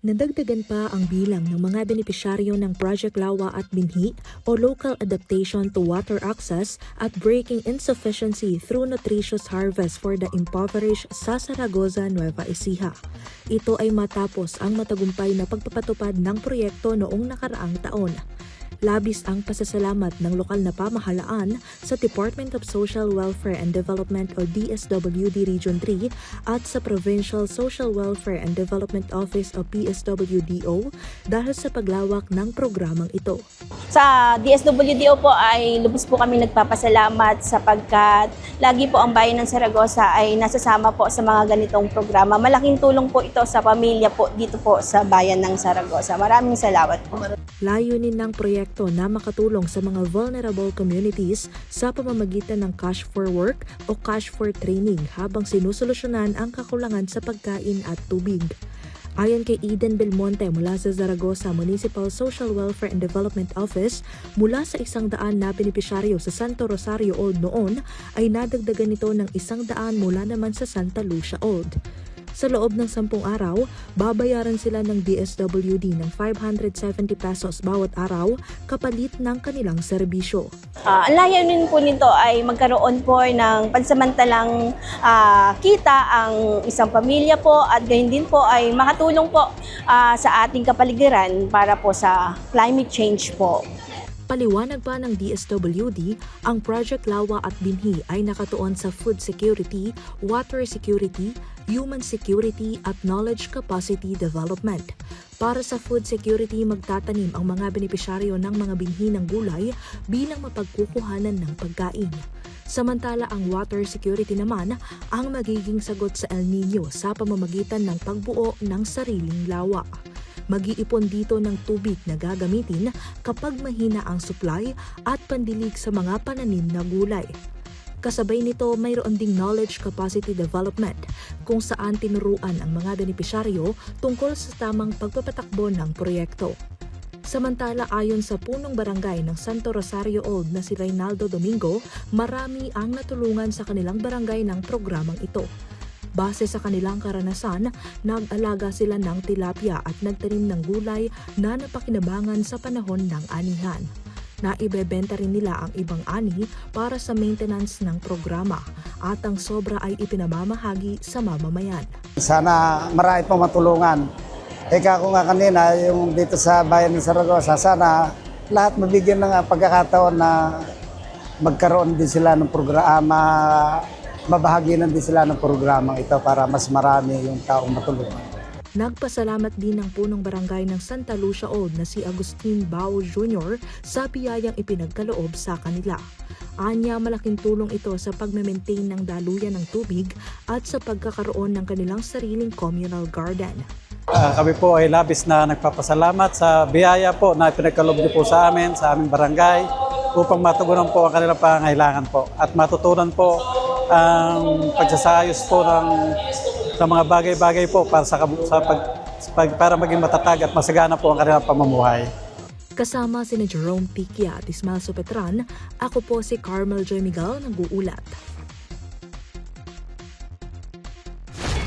Nadagdagan pa ang bilang ng mga benepisyaryo ng Project Lawa at Binhi o Local Adaptation to Water Access at Breaking Insufficiency through Nutritious Harvest for the Impoverished sa Zaragoza, Nueva Ecija. Ito ay matapos ang matagumpay na pagpapatupad ng proyekto noong nakaraang taon. Labis ang pasasalamat ng lokal na pamahalaan sa Department of Social Welfare and Development o DSWD Region 3 at sa Provincial Social Welfare and Development Office o PSWDO dahil sa paglawak ng programang ito. Sa DSWDO po ay lubos po kami nagpapasalamat sapagkat lagi po ang bayan ng Zaragoza ay nasasama po sa mga ganitong programa. Malaking tulong po ito sa pamilya po dito po sa bayan ng Zaragoza. Maraming salamat po. Layunin ng proyekto na makatulong sa mga vulnerable communities sa pamamagitan ng Cash for Work o Cash for Training habang sinusolusyonan ang kakulangan sa pagkain at tubig. Ayon kay Eden Belmonte mula sa Zaragoza Municipal Social Welfare and Development Office, mula sa 100 na benepisyaryo sa Santo Rosario Old noon ay nadagdagan nito ng 100 mula naman sa Santa Lucia Old. Sa loob ng 10 araw, babayaran sila ng DSWD ng 570 pesos bawat araw kapalit ng kanilang serbisyo. Ang layunin po nito ay magkaroon po ng pansamantalang kita ang isang pamilya po at gayon din po ay makatulong po sa ating kapaligiran para po sa climate change po. Paliwanag pa ng DSWD, ang Project Lawa at Binhi ay nakatuon sa food security, water security, human security at knowledge capacity development. Para sa food security, magtatanim ang mga benepisyaryo ng mga binhi ng gulay bilang mapagkukuhanan ng pagkain. Samantala ang water security naman ang magiging sagot sa El Nino sa pamamagitan ng pagbuo ng sariling lawa. Mag-iipon dito ng tubig na gagamitin kapag mahina ang supply at pandilig sa mga pananim na gulay. Kasabay nito, mayroon ding knowledge capacity development kung saan tinuruan ang mga benepisyaryo tungkol sa tamang pagpapatakbo ng proyekto. Samantala ayon sa punong barangay ng Santo Rosario Old na si Reynaldo Domingo, marami ang natulungan sa kanilang barangay ng programang ito. Base sa kanilang karanasan, nag-alaga sila ng tilapia at nagtanim ng gulay na napakinabangan sa panahon ng anihan. Naibebenta rin nila ang ibang ani para sa maintenance ng programa at ang sobra ay ipinamamahagi sa mamamayan. Sana marami pang matulungan. Eka ko nga kanina, yung dito sa bayan ng Zaragoza, sana lahat mabigyan ng pagkakataon na magkaroon din sila ng programa, mabahaginan din sila ng programang ito para mas marami yung taong matulungan. Nagpasalamat din ng punong barangay ng Santa Lucia Old na si Agustin Bao Jr. sa biyayang ipinagkaloob sa kanila. Anya, malaking tulong ito sa pag-maintain ng daluyan ng tubig at sa pagkakaroon ng kanilang sariling communal garden. Kami po ay labis na nagpapasalamat sa biyaya po na ipinagkaloob niyo po sa amin, sa aming barangay, upang matugunan po ang kanilang pangangailangan po at matutunan po ang pagsasayos po sa mga bagay-bagay po para maging matatag at masagana po ang kanilang pamumuhay. Kasama sina Jerome Piquia at Ismael Sopetran, ako po si Carmel Joy Miguel nag-uulat.